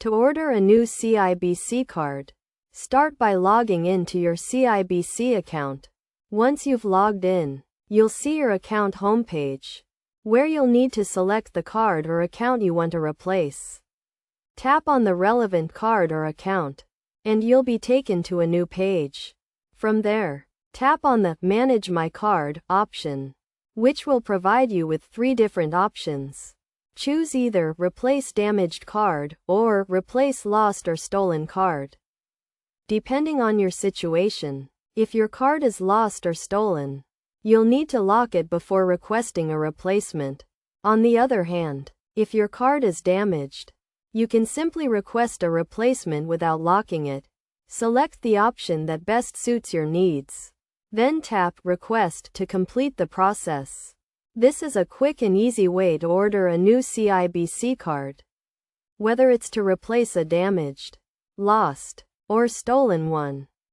To order a new CIBC card, start by logging into your CIBC account. Once you've logged in, you'll see your account homepage, where you'll need to select the card or account you want to replace. Tap on the relevant card or account, and you'll be taken to a new page. From there, tap on the Manage My Card option, which will provide you with 3 different options. Choose either Replace Damaged Card or Replace Lost or Stolen Card. Depending on your situation, if your card is lost or stolen, you'll need to lock it before requesting a replacement. On the other hand, if your card is damaged, you can simply request a replacement without locking it. Select the option that best suits your needs. Then tap Request to complete the process. This is a quick and easy way to order a new CIBC card. Whether it's to replace a damaged, lost, or stolen one,